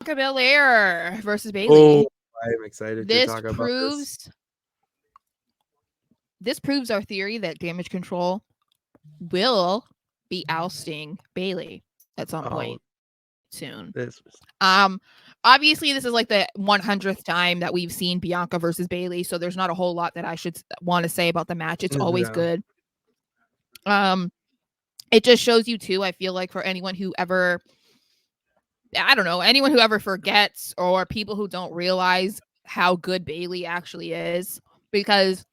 Bianca Belair versus Oh, Bayley. I am excited to This talk about proves our theory that Damage Control will be ousting Bayley at some point soon. this. Obviously this is like the 100th time that we've seen Bianca versus Bayley, so there's not a whole lot that I should want to say about the match. It's always good. It just shows you too, I feel like, for anyone who ever, I don't know, anyone who ever forgets or people who don't realize how good Bayley actually is, because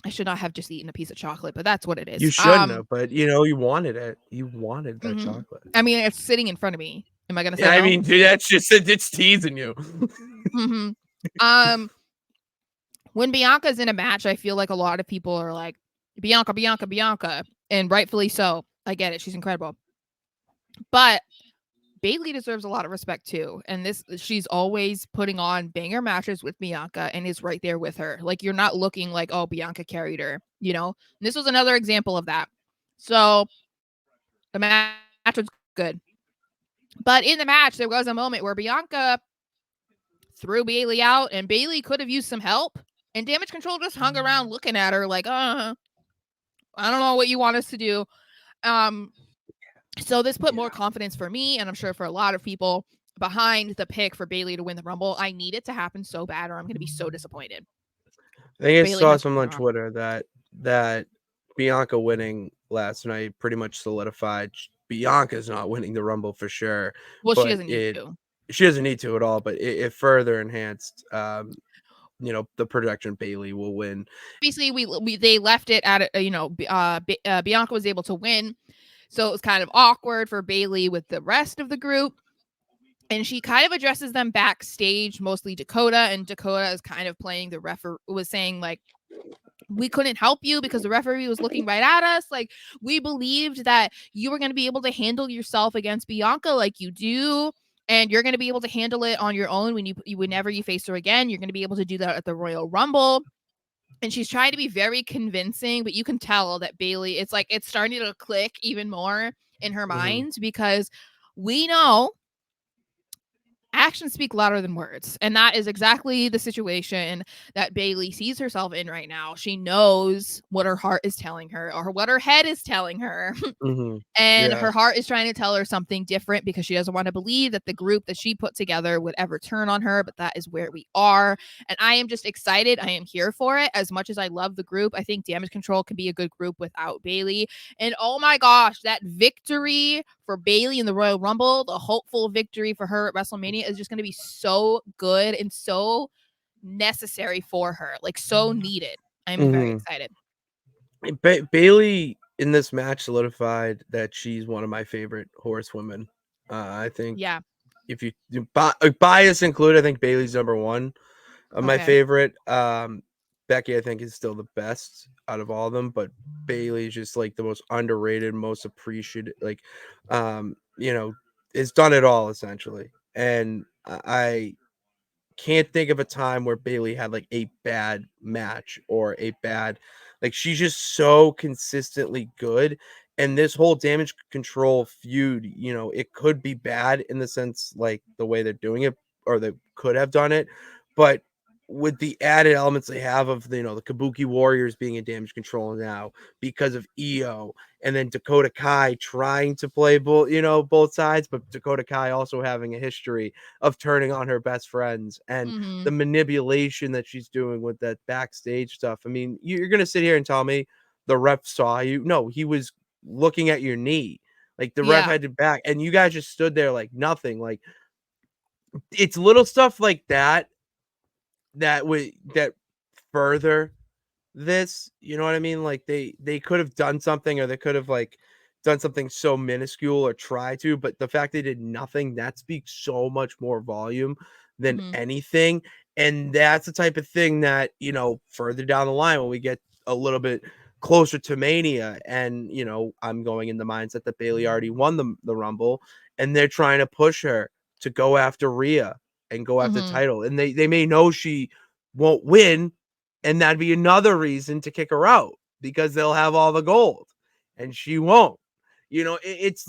I should not have just eaten a piece of chocolate, but that's what it is. You shouldn't have, but you wanted it. You wanted that chocolate. I mean, it's sitting in front of me. Am I gonna say Yeah, no? I mean, dude, that's just it's teasing you. When Bianca's in a match, I feel like a lot of people are like, Bianca, Bianca, Bianca, and rightfully so. I get it. She's incredible. But Bayley deserves a lot of respect too. And she's always putting on banger matches with Bianca and is right there with her. Like, you're not looking like, oh, Bianca carried her, you know? And this was another example of that. So the match was good. But in the match, there was a moment where Bianca threw Bayley out and Bayley could have used some help. And Damage Control just hung around looking at her like, I don't know what you want us to do. So this put more confidence for me, and I'm sure for a lot of people, behind the pick for Bayley to win the Rumble. I need it to happen so bad, or I'm going to be so disappointed. I think I saw something on Twitter that Bianca winning last night pretty much solidified Bianca's not winning the Rumble for sure. Well, she doesn't need to. She doesn't need to at all, but it further enhanced the projection Bayley will win. Basically, they left it at Bianca was able to win, so it was kind of awkward for Bayley with the rest of the group. And she kind of addresses them backstage, mostly Dakota, and Dakota is kind of playing the referee, was saying like, we couldn't help you because the referee was looking right at us. Like, we believed that you were going to be able to handle yourself against Bianca like you do. And you're going to be able to handle it on your own whenever you face her again. You're going to be able to do that at the Royal Rumble. And she's trying to be very convincing, but you can tell that Bayley, it's like it's starting to click even more in her mind, because we know actions speak louder than words. And that is exactly the situation that Bayley sees herself in right now. She knows what her heart is telling her, or what her head is telling her. And her heart is trying to tell her something different, because she doesn't want to believe that the group that she put together would ever turn on her. But that is where we are. And I am just excited. I am here for it. As much as I love the group, I think Damage Control can be a good group without Bayley. And oh my gosh, that victory for Bayley in the Royal Rumble, the hopeful victory for her at WrestleMania, is just going to be so good and so necessary for her, like so needed. I'm very excited. Bayley in this match solidified that she's one of my favorite horsewomen. I think, if you bias included, I think Bayley's number one of my favorite. Becky, I think, is still the best out of all of them, but Bayley's just like the most underrated, most appreciated, like, has done it all essentially. And I can't think of a time where Bayley had like a bad match or a bad, like, she's just so consistently good. And this whole Damage Control feud, it could be bad in the sense like the way they're doing it, or they could have done it, but with the added elements they have of the Kabuki Warriors being in Damage Control now because of EO, and then Dakota Kai trying to play both sides, but Dakota Kai also having a history of turning on her best friends, and the manipulation that she's doing with that backstage stuff. I mean, you're gonna sit here and tell me the ref saw you? No, he was looking at your knee. Like, the ref had your back, and you guys just stood there like nothing. Like, it's little stuff like that further this, you know what I mean? Like, they could have done something, or they could have like done something so minuscule or try to, but the fact they did nothing, that speaks so much more volume than anything. And that's the type of thing that, further down the line, when we get a little bit closer to Mania, and I'm going in the mindset that Bayley already won the Rumble, and they're trying to push her to go after Rhea and go after the title, and they may know she won't win, and that'd be another reason to kick her out, because they'll have all the gold and she won't. That's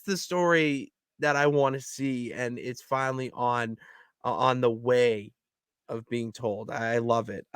the story that I want to see, and it's finally on the way of being told. I love it.